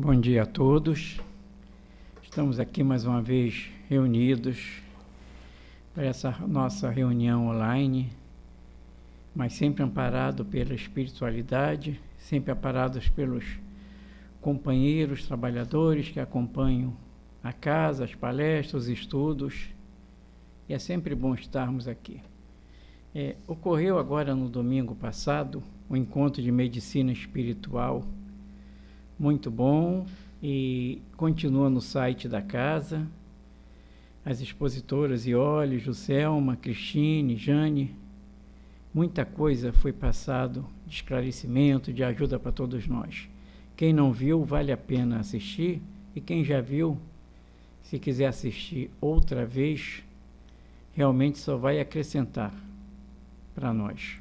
Bom dia a todos. Estamos aqui mais uma vez reunidos para essa nossa reunião online, mas sempre amparado pela espiritualidade, sempre amparados pelos companheiros, trabalhadores que acompanham a casa, as palestras, os estudos. E é sempre bom estarmos aqui. Ocorreu agora no domingo passado um encontro de medicina espiritual muito bom e continua no site da casa. As expositoras Iole, Juscelma, Cristine, Jane, muita coisa foi passado de esclarecimento, de ajuda para todos nós. Quem não viu, vale a pena assistir, e quem já viu, se quiser assistir outra vez, realmente só vai acrescentar para nós.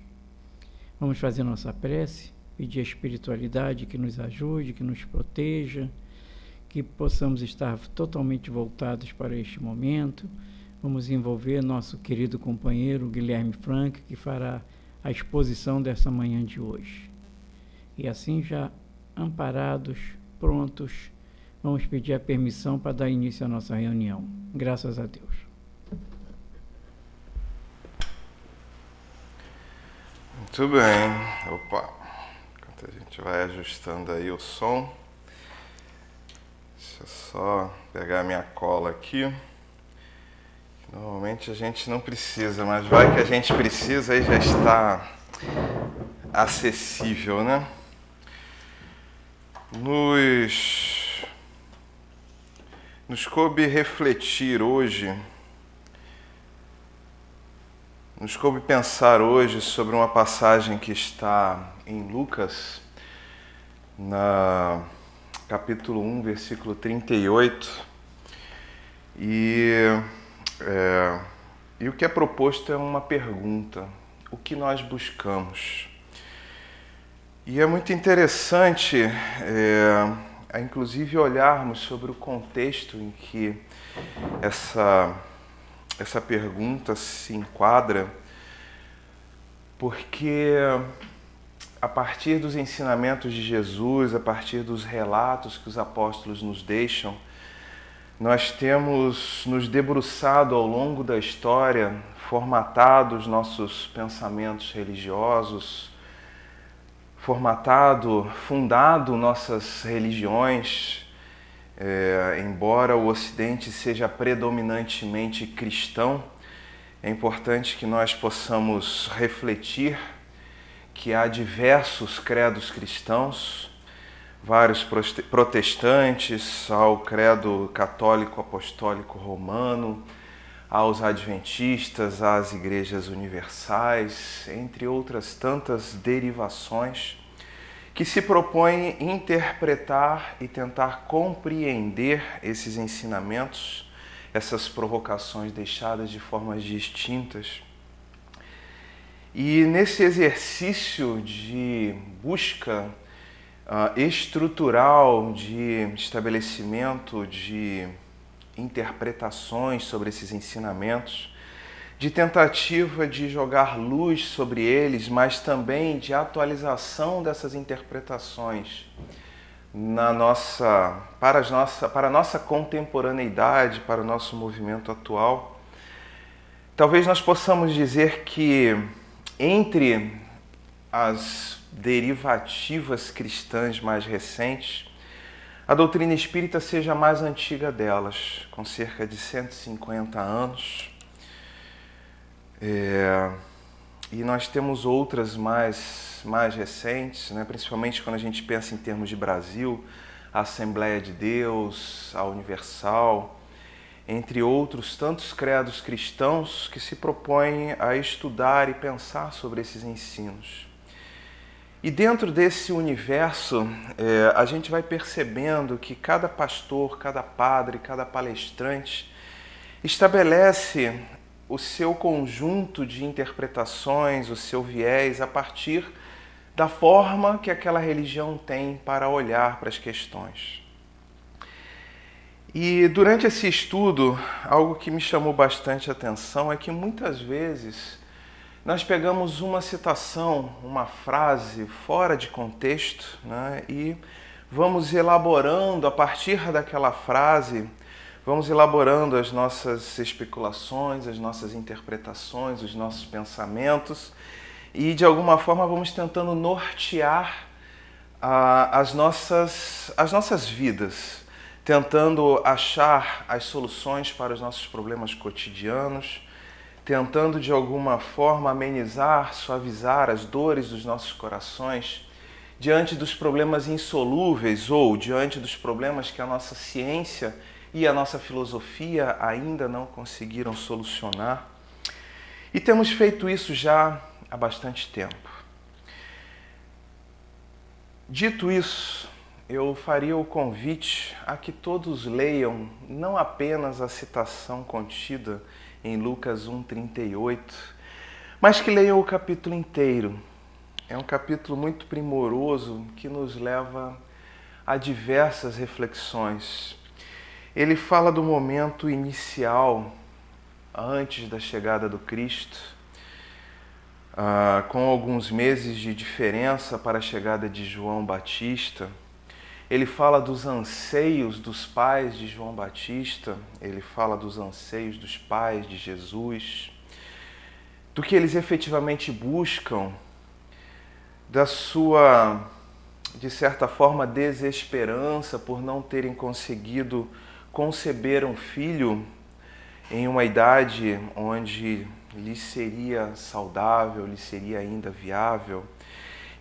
Vamos fazer nossa prece, pedir a espiritualidade que nos ajude, que nos proteja, que possamos estar totalmente voltados para este momento. Vamos envolver nosso querido companheiro Guilherme Frank, que fará a exposição dessa manhã de hoje. E assim, já amparados, prontos, vamos pedir a permissão para dar início à nossa reunião. Graças a Deus. Muito bem. Opa! A gente vai ajustando aí o som. Deixa eu só pegar a minha cola aqui. Normalmente a gente não precisa, mas vai que a gente precisa, aí já está acessível, né? Nos coube refletir hoje, nos coube pensar hoje sobre uma passagem que está em Lucas, capítulo 1, versículo 38, e o que é proposto é uma pergunta: o que nós buscamos? E é muito interessante, inclusive, olharmos sobre o contexto em que essa pergunta se enquadra, porque a partir dos ensinamentos de Jesus, a partir dos relatos que os apóstolos nos deixam, nós temos nos debruçado ao longo da história, formatado os nossos pensamentos religiosos, fundado nossas religiões, embora o Ocidente seja predominantemente cristão, é importante que nós possamos refletir que há diversos credos cristãos, vários protestantes, ao credo católico apostólico romano, aos adventistas, às igrejas universais, entre outras tantas derivações, que se propõem interpretar e tentar compreender esses ensinamentos, essas provocações deixadas de formas distintas. E nesse exercício de busca estrutural, de estabelecimento de interpretações sobre esses ensinamentos, de tentativa de jogar luz sobre eles, mas também de atualização dessas interpretações para a nossa contemporaneidade, para o nosso movimento atual, talvez nós possamos dizer que entre as derivativas cristãs mais recentes, a doutrina espírita seja a mais antiga delas, com cerca de 150 anos. E nós temos outras mais recentes, né? Principalmente quando a gente pensa em termos de Brasil, a Assembleia de Deus, a Universal, entre outros tantos credos cristãos que se propõem a estudar e pensar sobre esses ensinos. E dentro desse universo, a gente vai percebendo que cada pastor, cada padre, cada palestrante estabelece o seu conjunto de interpretações, o seu viés, a partir da forma que aquela religião tem para olhar para as questões. E durante esse estudo, algo que me chamou bastante atenção é que muitas vezes nós pegamos uma citação, uma frase fora de contexto, né, e vamos elaborando a partir daquela frase, vamos elaborando as nossas especulações, as nossas interpretações, os nossos pensamentos e de alguma forma vamos tentando nortear as nossas vidas, tentando achar as soluções para os nossos problemas cotidianos, tentando de alguma forma amenizar, suavizar as dores dos nossos corações diante dos problemas insolúveis ou diante dos problemas que a nossa ciência e a nossa filosofia ainda não conseguiram solucionar. E temos feito isso já há bastante tempo. Dito isso, eu faria o convite a que todos leiam não apenas a citação contida em Lucas 1:38, mas que leiam o capítulo inteiro. É um capítulo muito primoroso que nos leva a diversas reflexões. Ele fala do momento inicial, antes da chegada do Cristo, com alguns meses de diferença para a chegada de João Batista. Ele fala dos anseios dos pais de João Batista, ele fala dos anseios dos pais de Jesus, do que eles efetivamente buscam, da sua, de certa forma, desesperança por não terem conseguido conceber um filho em uma idade onde lhe seria saudável, lhe seria ainda viável,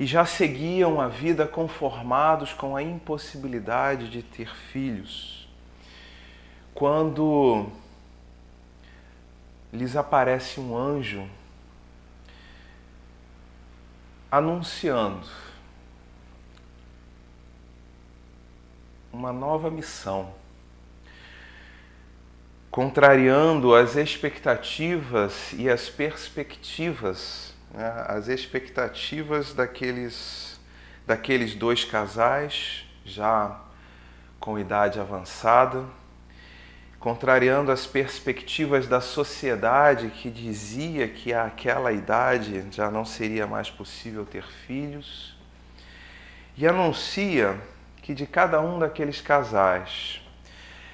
e já seguiam a vida conformados com a impossibilidade de ter filhos. Quando lhes aparece um anjo anunciando uma nova missão, contrariando as expectativas e as perspectivas, né, as expectativas daqueles dois casais já com idade avançada, contrariando as perspectivas da sociedade que dizia que àquela idade já não seria mais possível ter filhos, e anuncia que de cada um daqueles casais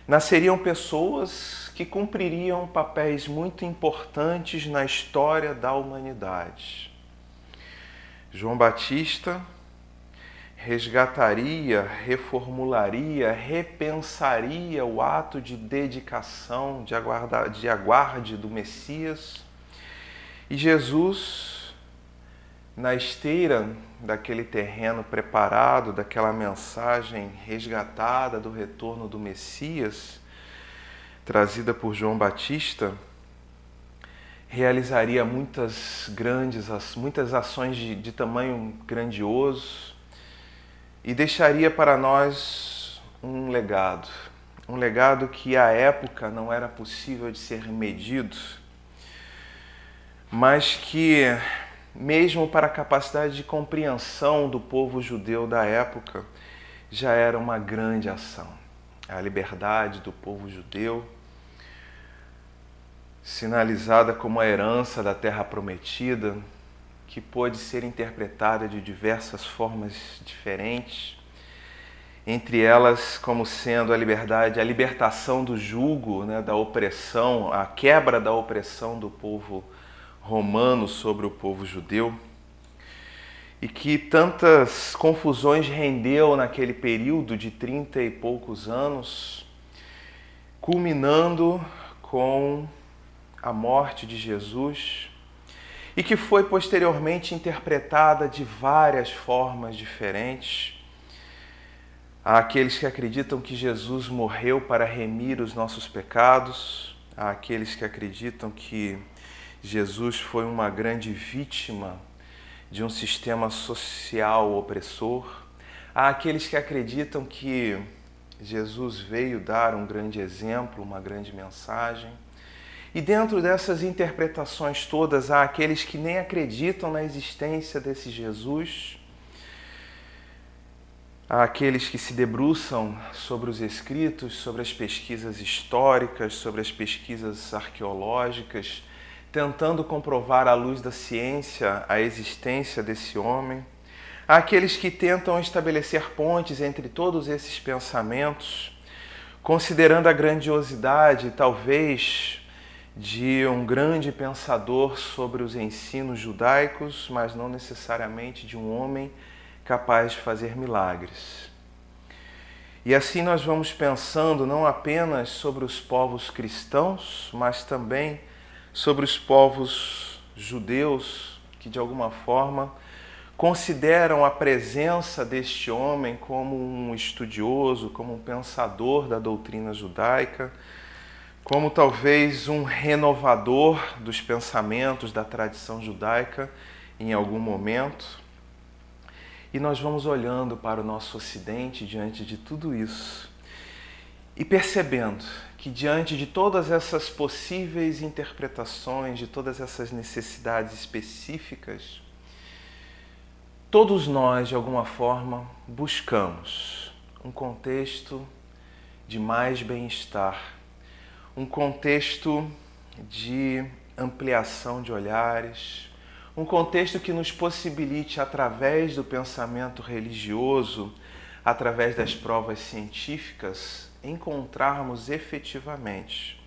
nasceriam pessoas que cumpririam papéis muito importantes na história da humanidade. João Batista resgataria, reformularia, repensaria o ato de dedicação, de aguarde do Messias. E Jesus, na esteira daquele terreno preparado, daquela mensagem resgatada do retorno do Messias, trazida por João Batista, realizaria muitas ações de tamanho grandioso, e deixaria para nós um legado que à época não era possível de ser medido, mas que, mesmo para a capacidade de compreensão do povo judeu da época, já era uma grande ação. A liberdade do povo judeu, sinalizada como a herança da terra prometida, que pôde ser interpretada de diversas formas diferentes, entre elas como sendo a liberdade, a libertação do jugo, né, da opressão, a quebra da opressão do povo romano sobre o povo judeu, e que tantas confusões rendeu naquele período de 30 e poucos anos, culminando com a morte de Jesus, e que foi posteriormente interpretada de várias formas diferentes. Há aqueles que acreditam que Jesus morreu para remir os nossos pecados, há aqueles que acreditam que Jesus foi uma grande vítima de um sistema social opressor, há aqueles que acreditam que Jesus veio dar um grande exemplo, uma grande mensagem. E dentro dessas interpretações todas, há aqueles que nem acreditam na existência desse Jesus, há aqueles que se debruçam sobre os escritos, sobre as pesquisas históricas, sobre as pesquisas arqueológicas, tentando comprovar à luz da ciência a existência desse homem. Há aqueles que tentam estabelecer pontes entre todos esses pensamentos, considerando a grandiosidade, talvez, de um grande pensador sobre os ensinos judaicos, mas não necessariamente de um homem capaz de fazer milagres. E assim nós vamos pensando não apenas sobre os povos cristãos, mas também sobre os povos judeus, que de alguma forma consideram a presença deste homem como um estudioso, como um pensador da doutrina judaica, como talvez um renovador dos pensamentos da tradição judaica em algum momento. E nós vamos olhando para o nosso Ocidente diante de tudo isso e percebendo que diante de todas essas possíveis interpretações, de todas essas necessidades específicas, todos nós, de alguma forma, buscamos um contexto de mais bem-estar, um contexto de ampliação de olhares, um contexto que nos possibilite, através do pensamento religioso, através das provas científicas, encontrarmos efetivamente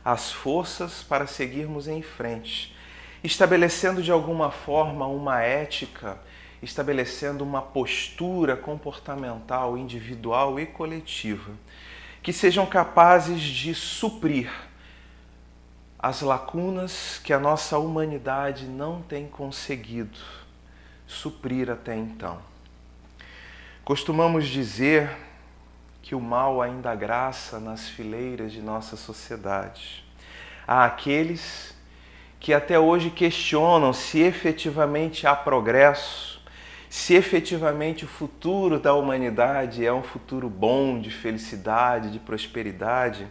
as forças para seguirmos em frente, estabelecendo de alguma forma uma ética, estabelecendo uma postura comportamental individual e coletiva, que sejam capazes de suprir as lacunas que a nossa humanidade não tem conseguido suprir até então. Costumamos dizer que o mal ainda graça nas fileiras de nossa sociedade. Há aqueles que até hoje questionam se efetivamente há progresso, se efetivamente o futuro da humanidade é um futuro bom, de felicidade, de prosperidade.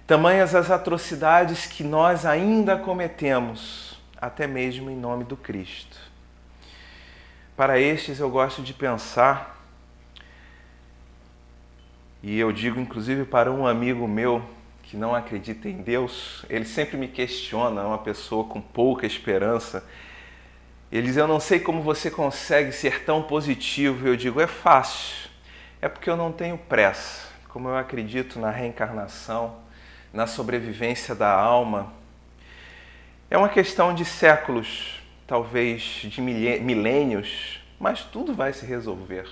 Tamanhas as atrocidades que nós ainda cometemos, até mesmo em nome do Cristo. Para estes eu gosto de pensar, e eu digo inclusive para um amigo meu que não acredita em Deus, ele sempre me questiona, uma pessoa com pouca esperança. Ele diz: eu não sei como você consegue ser tão positivo. E eu digo: é fácil, é porque eu não tenho pressa. Como eu acredito na reencarnação, na sobrevivência da alma, é uma questão de séculos, talvez de milênios, mas tudo vai se resolver.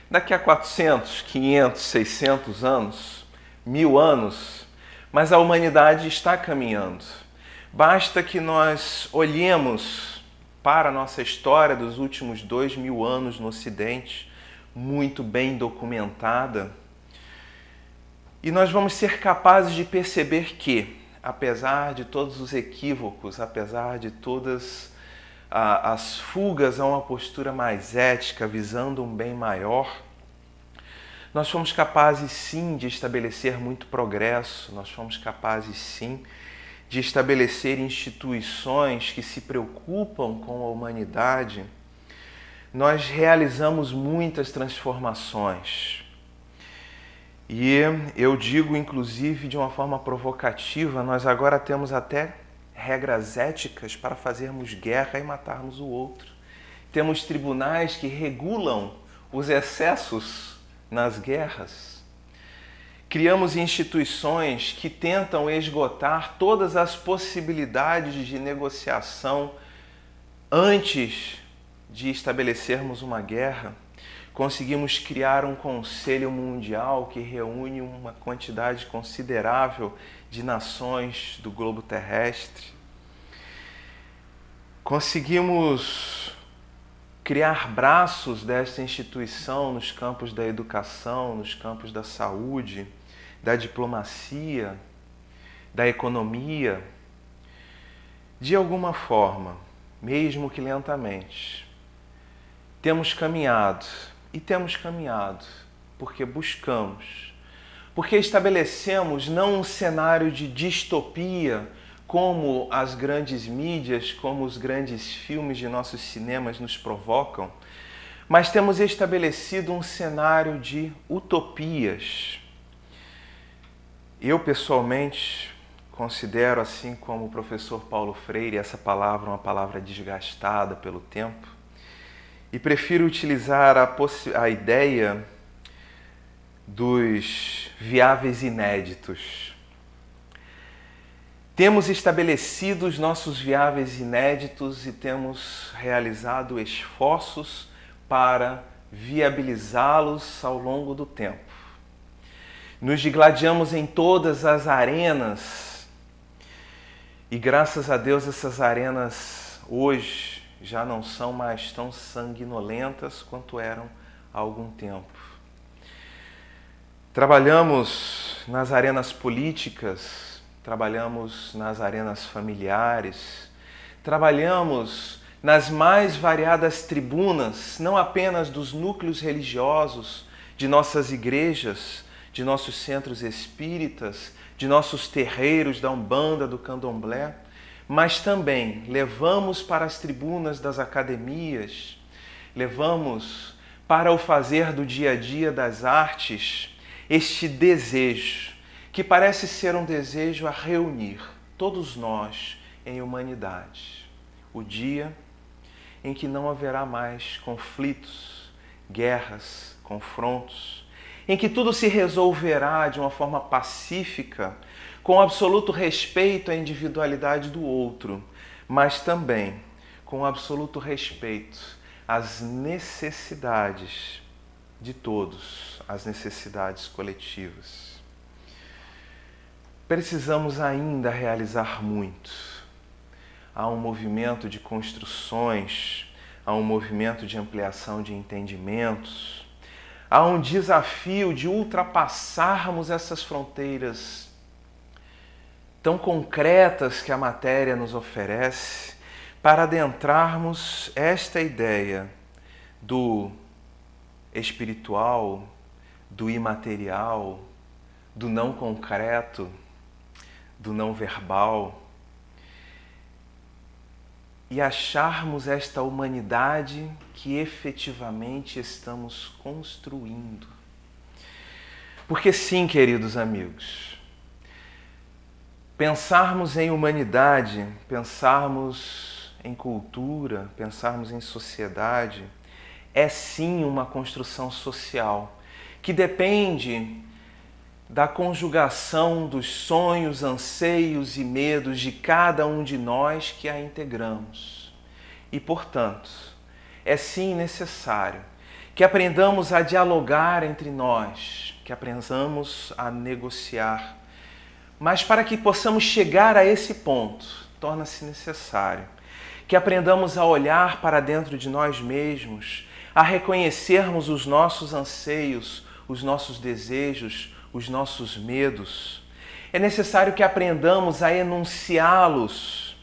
Daqui a 400, 500, 600 anos, 1000 anos, mas a humanidade está caminhando. Basta que nós olhemos para a nossa história dos últimos 2000 anos no Ocidente, muito bem documentada, e nós vamos ser capazes de perceber que, apesar de todos os equívocos, apesar de todas as fugas a uma postura mais ética, visando um bem maior, nós fomos capazes sim de estabelecer muito progresso, nós fomos capazes sim de estabelecer instituições que se preocupam com a humanidade. Nós realizamos muitas transformações. E eu digo, inclusive, de uma forma provocativa, nós agora temos até regras éticas para fazermos guerra e matarmos o outro. Temos tribunais que regulam os excessos nas guerras. Criamos instituições que tentam esgotar todas as possibilidades de negociação antes de estabelecermos uma guerra. Conseguimos criar um Conselho Mundial que reúne uma quantidade considerável de nações do globo terrestre. Conseguimos criar braços desta instituição nos campos da educação, nos campos da saúde, da diplomacia, da economia. De alguma forma, mesmo que lentamente, temos caminhado. E temos caminhado porque buscamos, porque estabelecemos não um cenário de distopia como as grandes mídias, como os grandes filmes de nossos cinemas nos provocam, mas temos estabelecido um cenário de utopias. Eu, pessoalmente, considero, assim como o professor Paulo Freire, essa palavra uma palavra desgastada pelo tempo. e prefiro utilizar a ideia dos viáveis inéditos. Temos estabelecido os nossos viáveis inéditos e temos realizado esforços para viabilizá-los ao longo do tempo. Nos digladiamos em todas as arenas e, graças a Deus, essas arenas hoje já não são mais tão sanguinolentas quanto eram há algum tempo. Trabalhamos nas arenas políticas, trabalhamos nas arenas familiares, trabalhamos nas mais variadas tribunas, não apenas dos núcleos religiosos, de nossas igrejas, de nossos centros espíritas, de nossos terreiros da Umbanda, do Candomblé, mas também levamos para as tribunas das academias, levamos para o fazer do dia a dia das artes este desejo, que parece ser um desejo a reunir todos nós em humanidade. O dia em que não haverá mais conflitos, guerras, confrontos, em que tudo se resolverá de uma forma pacífica, com absoluto respeito à individualidade do outro, mas também com absoluto respeito às necessidades de todos, às necessidades coletivas. Precisamos ainda realizar muito. Há um movimento de construções, há um movimento de ampliação de entendimentos, há um desafio de ultrapassarmos essas fronteiras tão concretas que a matéria nos oferece para adentrarmos esta ideia do espiritual, do imaterial, do não concreto, do não verbal, e acharmos esta humanidade que efetivamente estamos construindo. Porque sim, queridos amigos, pensarmos em humanidade, pensarmos em cultura, pensarmos em sociedade, é sim uma construção social que depende da conjugação dos sonhos, anseios e medos de cada um de nós que a integramos. E, portanto, é sim necessário que aprendamos a dialogar entre nós, que aprendamos a negociar. Mas para que possamos chegar a esse ponto, torna-se necessário que aprendamos a olhar para dentro de nós mesmos, a reconhecermos os nossos anseios, os nossos desejos, os nossos medos. É necessário que aprendamos a enunciá-los,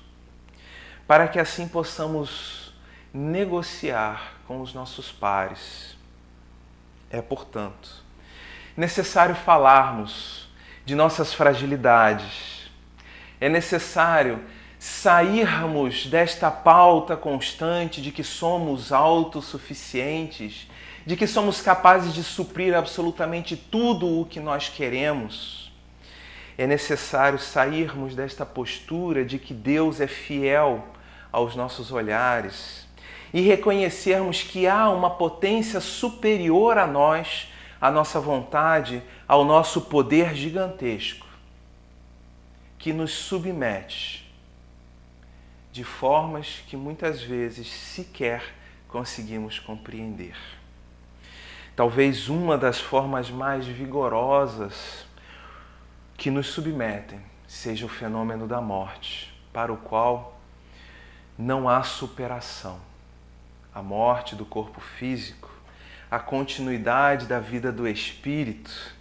para que assim possamos negociar com os nossos pares. É, portanto, necessário falarmos de nossas fragilidades. É necessário sairmos desta pauta constante de que somos autossuficientes, de que somos capazes de suprir absolutamente tudo o que nós queremos. É necessário sairmos desta postura de que Deus é fiel aos nossos olhares e reconhecermos que há uma potência superior a nós, à nossa vontade, ao nosso poder gigantesco, que nos submete de formas que muitas vezes sequer conseguimos compreender. Talvez uma das formas mais vigorosas que nos submetem seja o fenômeno da morte, para o qual não há superação. A morte do corpo físico, a continuidade da vida do espírito,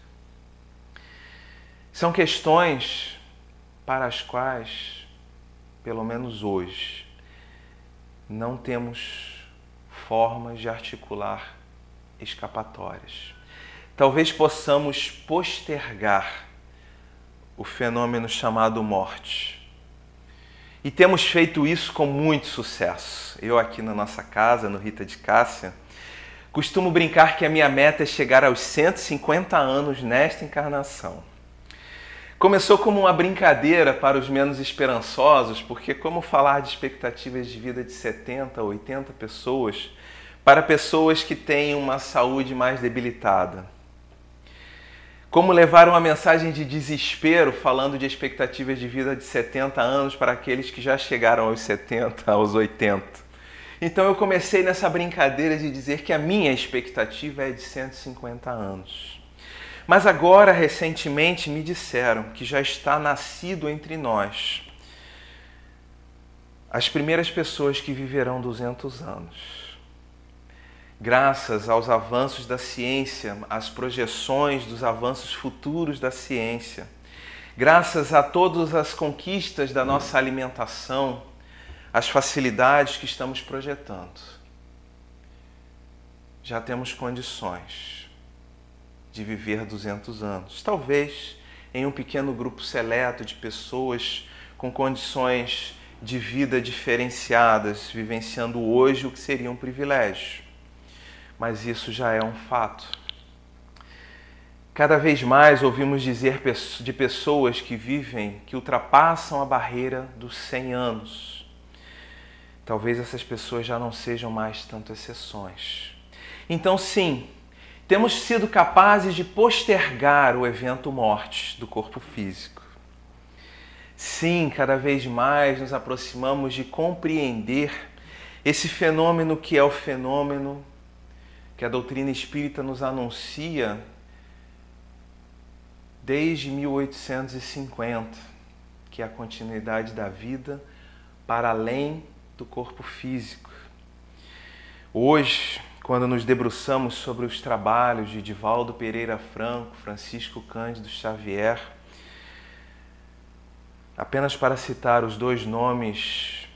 são questões para as quais, pelo menos hoje, não temos formas de articular escapatórias. Talvez possamos postergar o fenômeno chamado morte. E temos feito isso com muito sucesso. Eu aqui na nossa casa, no Rita de Cássia, costumo brincar que a minha meta é chegar aos 150 anos nesta encarnação. Começou como uma brincadeira para os menos esperançosos, porque como falar de expectativas de vida de 70, 80 pessoas para pessoas que têm uma saúde mais debilitada. Como levar uma mensagem de desespero falando de expectativas de vida de 70 anos para aqueles que já chegaram aos 70, aos 80. Então eu comecei nessa brincadeira de dizer que a minha expectativa é de 150 anos. Mas agora, recentemente, me disseram que já está nascido entre nós as primeiras pessoas que viverão 200 anos. Graças aos avanços da ciência, às projeções dos avanços futuros da ciência, graças a todas as conquistas da nossa alimentação, as facilidades que estamos projetando, já temos condições de viver 200 anos. Talvez em um pequeno grupo seleto de pessoas com condições de vida diferenciadas, vivenciando hoje o que seria um privilégio. Mas isso já é um fato. Cada vez mais ouvimos dizer de pessoas que vivem, que ultrapassam a barreira dos 100 anos. Talvez essas pessoas já não sejam mais tanto exceções. Então, sim, temos sido capazes de postergar o evento morte do corpo físico. Sim, cada vez mais nos aproximamos de compreender esse fenômeno que é o fenômeno que a doutrina espírita nos anuncia desde 1850, que é a continuidade da vida para além do corpo físico. Hoje, quando nos debruçamos sobre os trabalhos de Divaldo Pereira Franco, Francisco Cândido Xavier, apenas para citar os dois nomes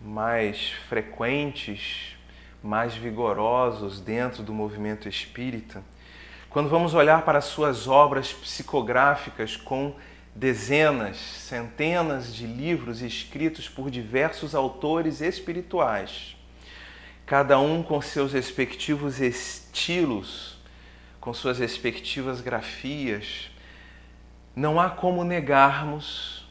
mais frequentes, mais vigorosos dentro do movimento espírita, quando vamos olhar para suas obras psicográficas com dezenas, centenas de livros escritos por diversos autores espirituais, cada um com seus respectivos estilos, com suas respectivas grafias, não há como negarmos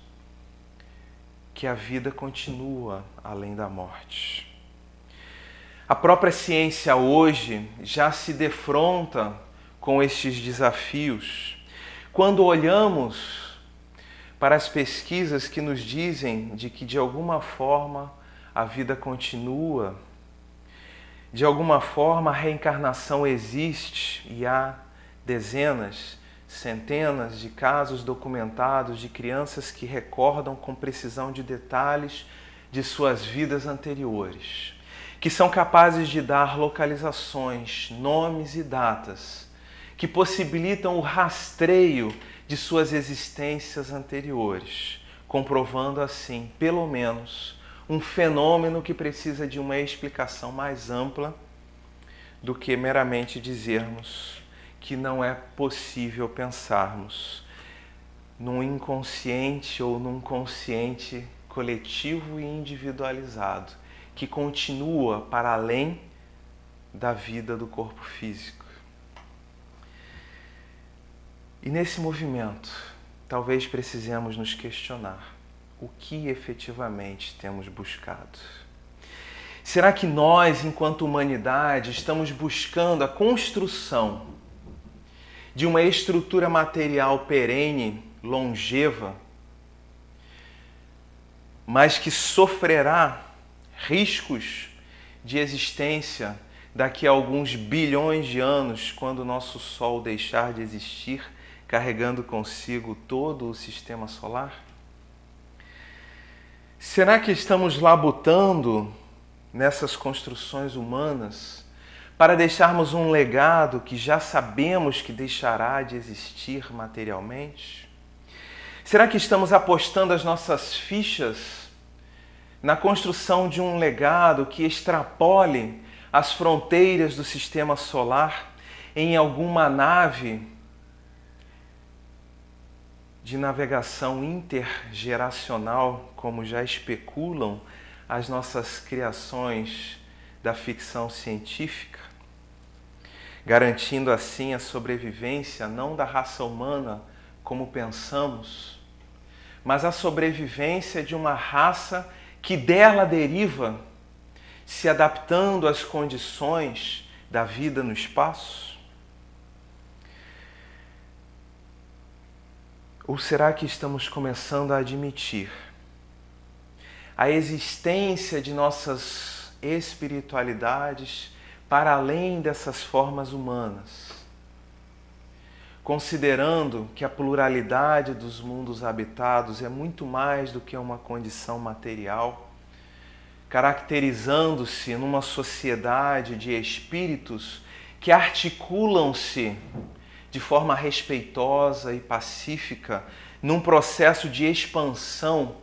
que a vida continua além da morte. A própria ciência hoje já se defronta com estes desafios. Quando olhamos para as pesquisas que nos dizem de que de alguma forma a vida continua, de alguma forma a reencarnação existe e há dezenas, centenas de casos documentados de crianças que recordam com precisão de detalhes de suas vidas anteriores, que são capazes de dar localizações, nomes e datas, que possibilitam o rastreio de suas existências anteriores, comprovando assim, pelo menos, um fenômeno que precisa de uma explicação mais ampla do que meramente dizermos que não é possível pensarmos num inconsciente ou num consciente coletivo e individualizado, que continua para além da vida do corpo físico. E nesse movimento, talvez precisemos nos questionar o que efetivamente temos buscado. Será que nós, enquanto humanidade, estamos buscando a construção de uma estrutura material perene, longeva, mas que sofrerá riscos de existência daqui a alguns bilhões de anos, quando o nosso Sol deixar de existir, carregando consigo todo o sistema solar? Será que estamos labutando nessas construções humanas para deixarmos um legado que já sabemos que deixará de existir materialmente? Será que estamos apostando as nossas fichas na construção de um legado que extrapole as fronteiras do sistema solar em alguma nave de navegação intergeracional, como já especulam as nossas criações da ficção científica, garantindo assim a sobrevivência não da raça humana como pensamos, mas a sobrevivência de uma raça que dela deriva se adaptando às condições da vida no espaço? Ou será que estamos começando a admitir a existência de nossas espiritualidades para além dessas formas humanas, considerando que a pluralidade dos mundos habitados é muito mais do que uma condição material, caracterizando-se numa sociedade de espíritos que articulam-se de forma respeitosa e pacífica num processo de expansão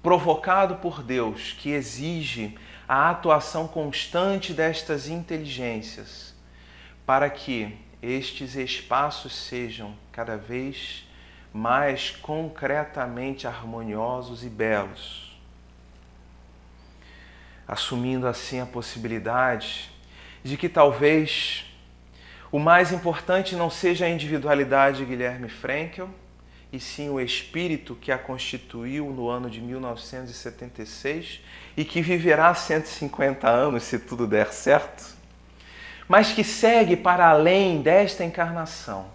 provocado por Deus, que exige a atuação constante destas inteligências para que estes espaços sejam cada vez mais concretamente harmoniosos e belos, assumindo assim a possibilidade de que talvez o mais importante não seja a individualidade de Guilherme Frankl, e sim o espírito que a constituiu no ano de 1976 e que viverá 150 anos, se tudo der certo, mas que segue para além desta encarnação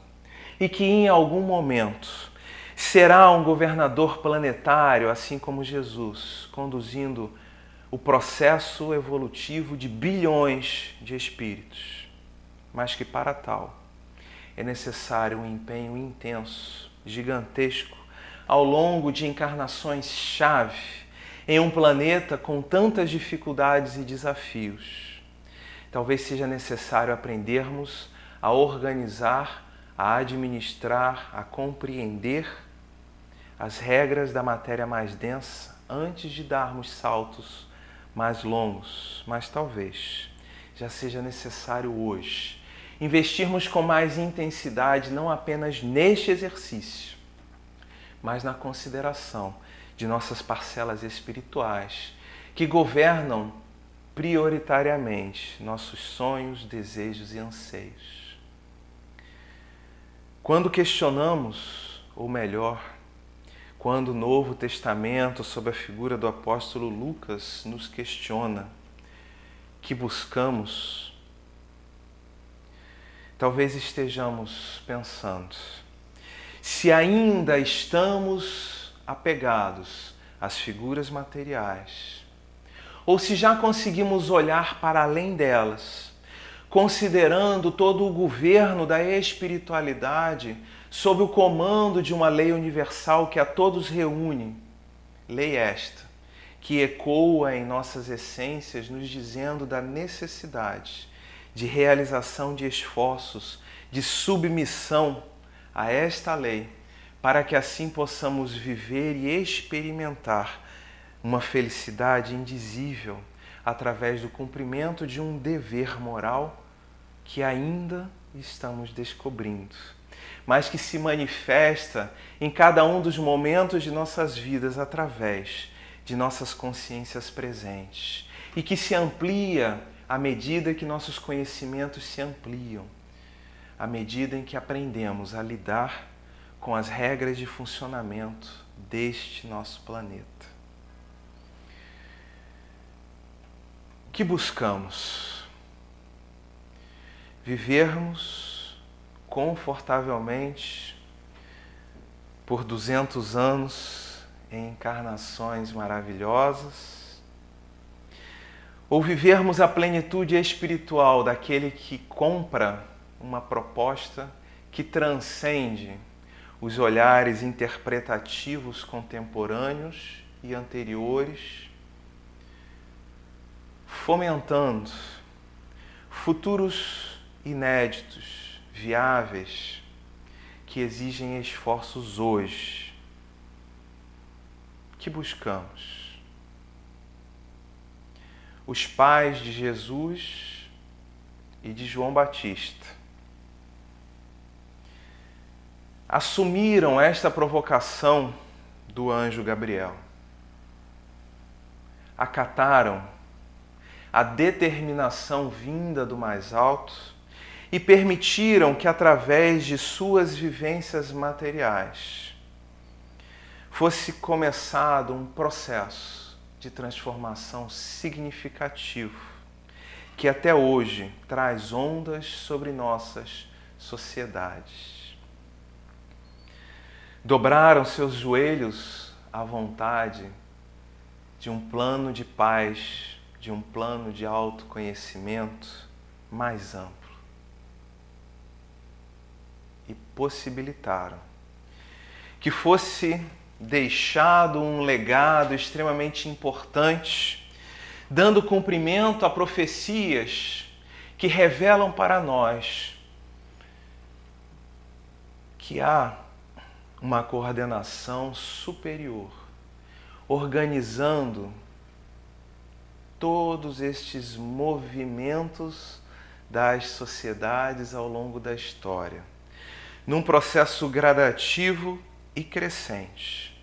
e que em algum momento será um governador planetário, assim como Jesus, conduzindo o processo evolutivo de bilhões de espíritos, mas que para tal é necessário um empenho intenso, gigantesco, ao longo de encarnações-chave em um planeta com tantas dificuldades e desafios. Talvez seja necessário aprendermos a organizar, a administrar, a compreender as regras da matéria mais densa antes de darmos saltos mais longos, mas talvez já seja necessário hoje investirmos com mais intensidade não apenas neste exercício, mas na consideração de nossas parcelas espirituais que governam prioritariamente nossos sonhos, desejos e anseios. Quando questionamos, ou melhor, quando o Novo Testamento, sob a figura do apóstolo Lucas, nos questiona, que buscamos, talvez estejamos pensando se ainda estamos apegados às figuras materiais ou se já conseguimos olhar para além delas, considerando todo o governo da espiritualidade sob o comando de uma lei universal que a todos reúne, lei esta, que ecoa em nossas essências nos dizendo da necessidade de realização de esforços, de submissão a esta lei, para que assim possamos viver e experimentar uma felicidade indizível através do cumprimento de um dever moral que ainda estamos descobrindo, mas que se manifesta em cada um dos momentos de nossas vidas através de nossas consciências presentes e que se amplia à medida que nossos conhecimentos se ampliam, à medida em que aprendemos a lidar com as regras de funcionamento deste nosso planeta. O que buscamos? Vivermos confortavelmente por 200 anos em encarnações maravilhosas, ou vivermos a plenitude espiritual daquele que compra uma proposta que transcende os olhares interpretativos contemporâneos e anteriores, fomentando futuros inéditos, viáveis, que exigem esforços hoje. Que buscamos? Os pais de Jesus e de João Batista assumiram esta provocação do anjo Gabriel, acataram a determinação vinda do mais alto e permitiram que, através de suas vivências materiais, fosse começado um processo de transformação significativo que até hoje traz ondas sobre nossas sociedades. Dobraram seus joelhos à vontade de um plano de paz, de um plano de autoconhecimento mais amplo. E possibilitaram que fosse deixado um legado extremamente importante, dando cumprimento a profecias que revelam para nós que há uma coordenação superior, organizando todos estes movimentos das sociedades ao longo da história, num processo gradativo e crescente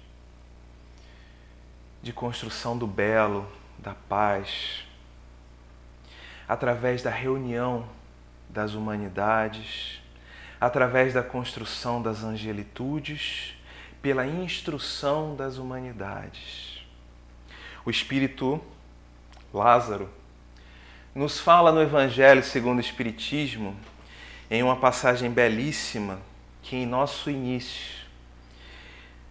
de construção do belo, da paz, através da reunião das humanidades, através da construção das angelitudes, pela instrução das humanidades. O Espírito Lázaro nos fala no Evangelho segundo o Espiritismo, em uma passagem belíssima, que em nosso início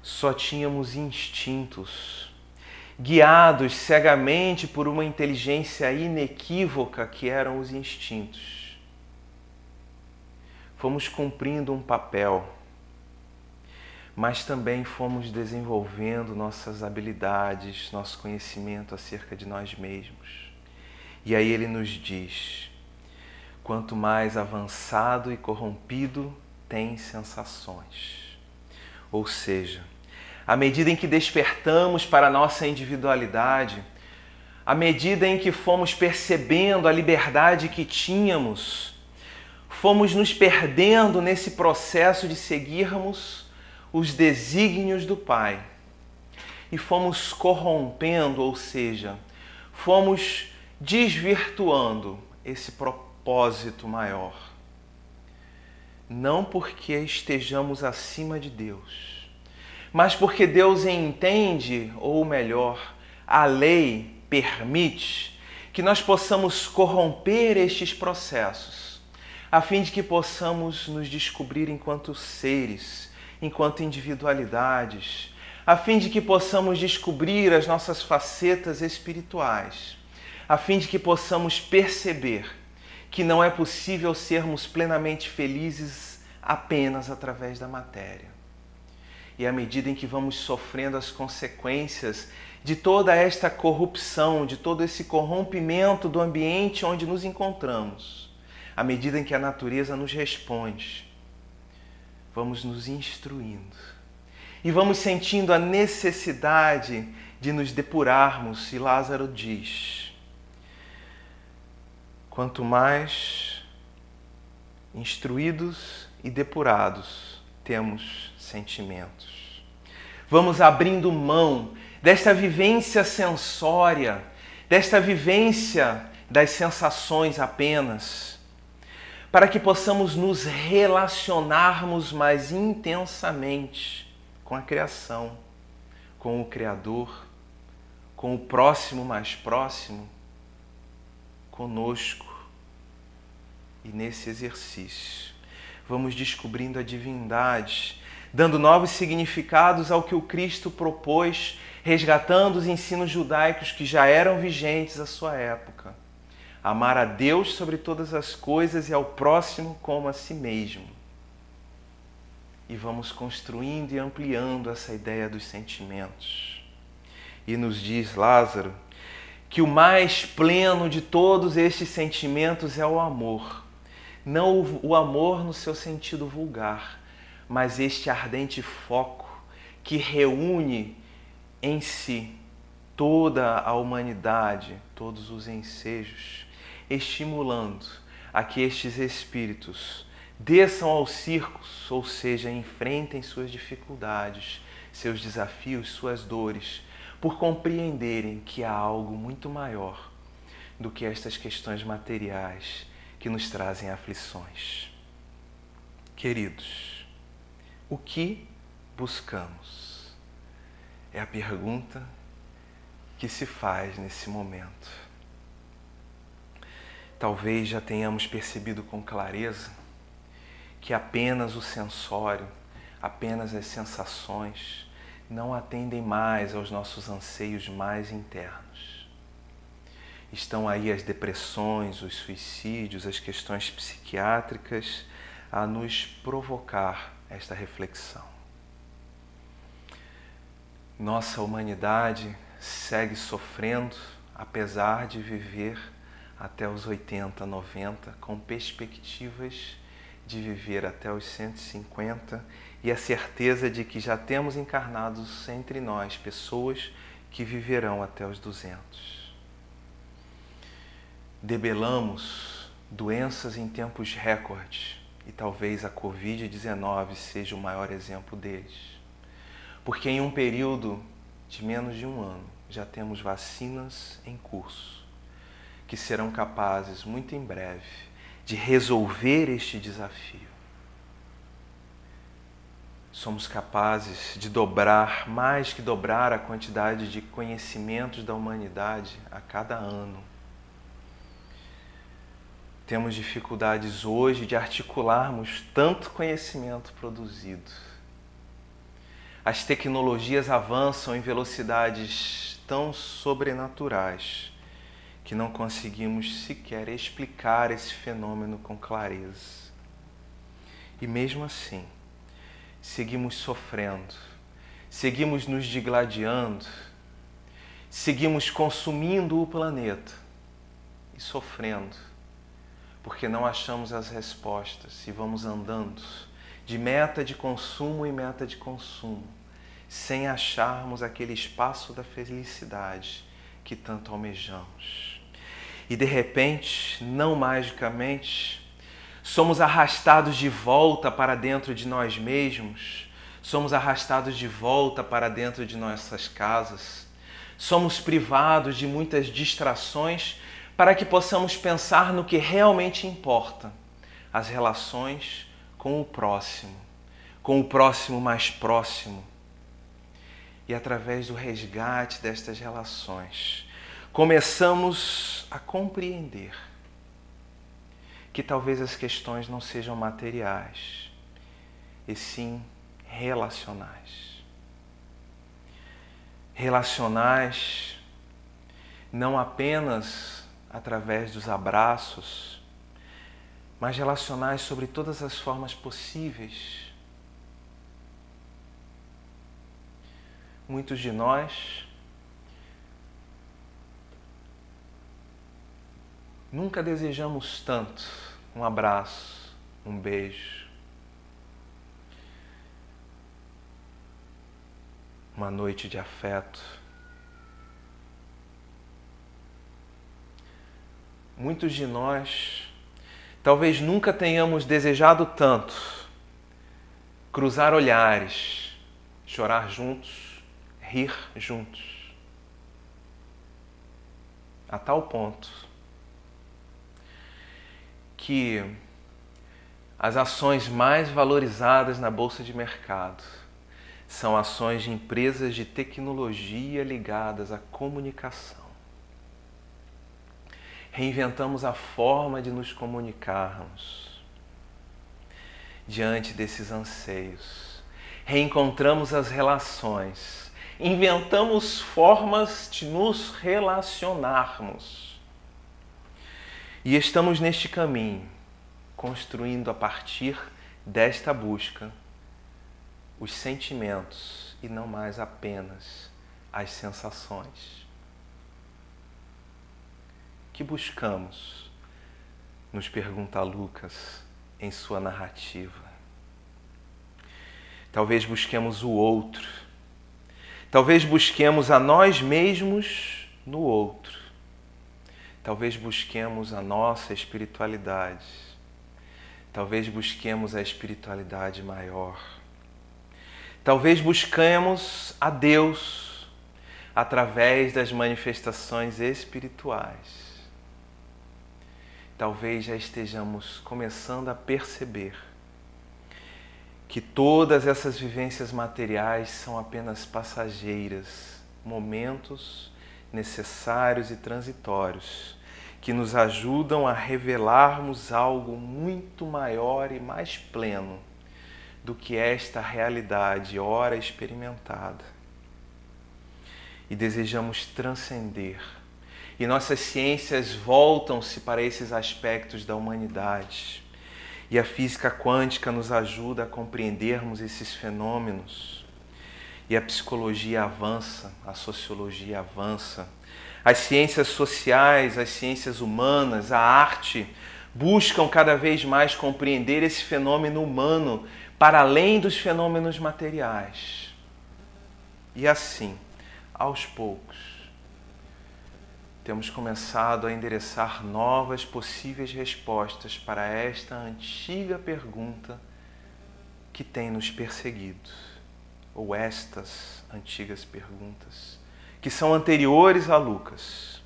só tínhamos instintos, guiados cegamente por uma inteligência inequívoca que eram os instintos. Fomos cumprindo um papel, mas também fomos desenvolvendo nossas habilidades, nosso conhecimento acerca de nós mesmos. E aí ele nos diz: quanto mais avançado e corrompido tem sensações. Ou seja, à medida em que despertamos para a nossa individualidade, à medida em que fomos percebendo a liberdade que tínhamos, fomos nos perdendo nesse processo de seguirmos os desígnios do Pai. E fomos corrompendo, ou seja, fomos desvirtuando esse propósito maior. Não porque estejamos acima de Deus, mas porque Deus entende, ou melhor, a lei permite que nós possamos corromper estes processos, a fim de que possamos nos descobrir enquanto seres, enquanto individualidades, a fim de que possamos descobrir as nossas facetas espirituais, a fim de que possamos perceber que não é possível sermos plenamente felizes apenas através da matéria. E à medida em que vamos sofrendo as consequências de toda esta corrupção, de todo esse corrompimento do ambiente onde nos encontramos, à medida em que a natureza nos responde, vamos nos instruindo e vamos sentindo a necessidade de nos depurarmos. E Lázaro diz: quanto mais instruídos e depurados temos sentimentos, vamos abrindo mão desta vivência sensória, desta vivência das sensações apenas, para que possamos nos relacionarmos mais intensamente com a criação, com o Criador, com o próximo mais próximo, conosco. E nesse exercício vamos descobrindo a divindade, dando novos significados ao que o Cristo propôs, resgatando os ensinos judaicos que já eram vigentes à sua época. Amar a Deus sobre todas as coisas e ao próximo como a si mesmo. E vamos construindo e ampliando essa ideia dos sentimentos. E nos diz Lázaro que o mais pleno de todos estes sentimentos é o amor. Não o amor no seu sentido vulgar, mas este ardente foco que reúne em si toda a humanidade, todos os ensejos, estimulando a que estes espíritos desçam aos circos, ou seja, enfrentem suas dificuldades, seus desafios, suas dores, por compreenderem que há algo muito maior do que estas questões materiais que nos trazem aflições. Queridos, o que buscamos? É a pergunta que se faz nesse momento. talvez já tenhamos percebido com clareza que apenas o sensório, apenas as sensações não atendem mais aos nossos anseios mais internos. Estão aí as depressões, os suicídios, as questões psiquiátricas a nos provocar esta reflexão. Nossa humanidade segue sofrendo, apesar de viver até os 80, 90, com perspectivas de viver até os 150 e a certeza de que já temos encarnados entre nós pessoas que viverão até os 200. Debelamos doenças em tempos recordes e talvez a Covid-19 seja o maior exemplo deles. Porque em um período de menos de um ano já temos vacinas em curso que serão capazes, muito em breve, de resolver este desafio. Somos capazes de dobrar, mais que dobrar, a quantidade de conhecimentos da humanidade a cada ano. Temos dificuldades hoje de articularmos tanto conhecimento produzido. As tecnologias avançam em velocidades tão sobrenaturais que não conseguimos sequer explicar esse fenômeno com clareza. E mesmo assim, seguimos sofrendo, seguimos nos digladiando, seguimos consumindo o planeta e sofrendo, porque não achamos as respostas e vamos andando de meta de consumo em meta de consumo, sem acharmos aquele espaço da felicidade que tanto almejamos. E de repente, não magicamente, somos arrastados de volta para dentro de nós mesmos, somos arrastados de volta para dentro de nossas casas, somos privados de muitas distrações para que possamos pensar no que realmente importa, as relações com o próximo mais próximo. E através do resgate destas relações, começamos a compreender que talvez as questões não sejam materiais, e sim relacionais. Relacionais não apenas através dos abraços, mas relacionais sobre todas as formas possíveis. Muitos de nós nunca desejamos tanto um abraço, um beijo, uma noite de afeto. Muitos de nós talvez nunca tenhamos desejado tanto cruzar olhares, chorar juntos, rir juntos. A tal ponto que as ações mais valorizadas na bolsa de mercado são ações de empresas de tecnologia ligadas à comunicação. Reinventamos a forma de nos comunicarmos diante desses anseios. Reencontramos as relações. Inventamos formas de nos relacionarmos. E estamos neste caminho, construindo a partir desta busca os sentimentos e não mais apenas as sensações. Que buscamos? Nos pergunta Lucas em sua narrativa. Talvez busquemos o outro. Talvez busquemos a nós mesmos no outro. Talvez busquemos a nossa espiritualidade. Talvez busquemos a espiritualidade maior. Talvez busquemos a Deus através das manifestações espirituais. Talvez já estejamos começando a perceber que todas essas vivências materiais são apenas passageiras, momentos necessários e transitórios, que nos ajudam a revelarmos algo muito maior e mais pleno do que esta realidade ora experimentada. E desejamos transcender. E nossas ciências voltam-se para esses aspectos da humanidade. E a física quântica nos ajuda a compreendermos esses fenômenos. E a psicologia avança, a sociologia avança. As ciências sociais, as ciências humanas, a arte buscam cada vez mais compreender esse fenômeno humano para além dos fenômenos materiais. E assim, aos poucos, temos começado a endereçar novas possíveis respostas para esta antiga pergunta que tem nos perseguido, ou estas antigas perguntas, que são anteriores a Lucas.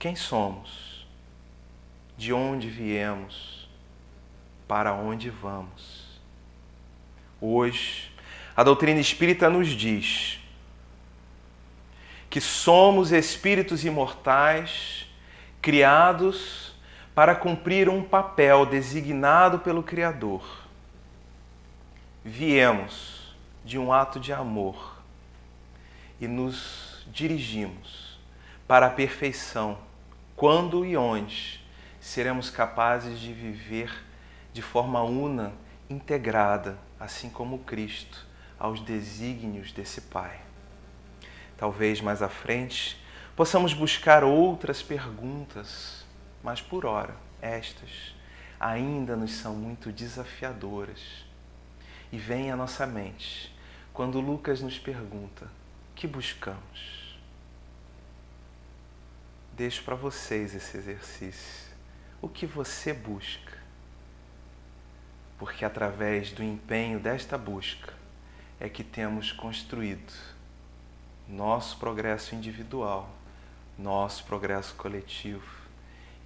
Quem somos? De onde viemos? Para onde vamos? Hoje, a doutrina espírita nos diz que somos espíritos imortais, criados para cumprir um papel designado pelo Criador. Viemos de um ato de amor e nos dirigimos para a perfeição, quando e onde seremos capazes de viver de forma una, integrada, assim como Cristo, aos desígnios desse Pai. Talvez mais à frente possamos buscar outras perguntas, mas por ora, estas ainda nos são muito desafiadoras. E vem à nossa mente quando Lucas nos pergunta: que buscamos? Deixo para vocês esse exercício. O que você busca? Porque através do empenho desta busca é que temos construído nosso progresso individual, nosso progresso coletivo,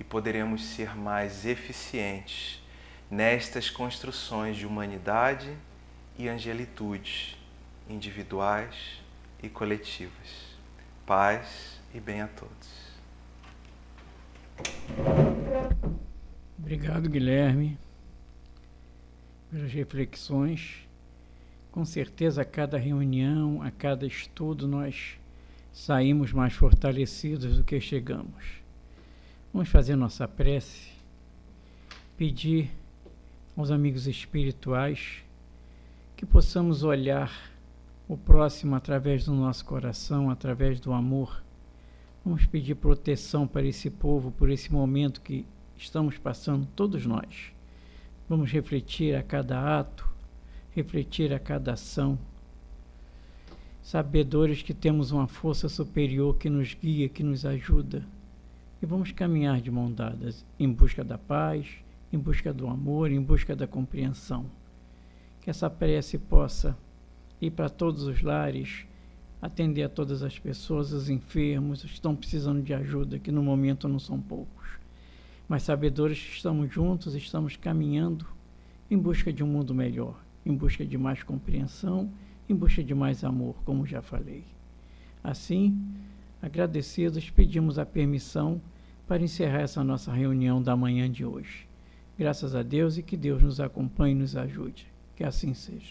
e poderemos ser mais eficientes nestas construções de humanidade e angelitude, individuais e coletivas. Paz e bem a todos. Obrigado, Guilherme, pelas reflexões. Com certeza, a cada reunião, a cada estudo, nós saímos mais fortalecidos do que chegamos. Vamos fazer nossa prece, pedir aos amigos espirituais que possamos olhar o próximo através do nosso coração, através do amor. Vamos pedir proteção para esse povo, por esse momento que estamos passando todos nós. Vamos refletir a cada ato, refletir a cada ação, sabedores que temos uma força superior que nos guia, que nos ajuda, e vamos caminhar de mãos dadas em busca da paz, em busca do amor, em busca da compreensão. Que essa prece possa ir para todos os lares, atender a todas as pessoas, os enfermos, os que estão precisando de ajuda, que no momento não são poucos, mas sabedores que estamos juntos, estamos caminhando em busca de um mundo melhor, em busca de mais compreensão, em busca de mais amor, como já falei. Assim, agradecidos, pedimos a permissão para encerrar essa nossa reunião da manhã de hoje. Graças a Deus, e que Deus nos acompanhe e nos ajude. Que assim seja.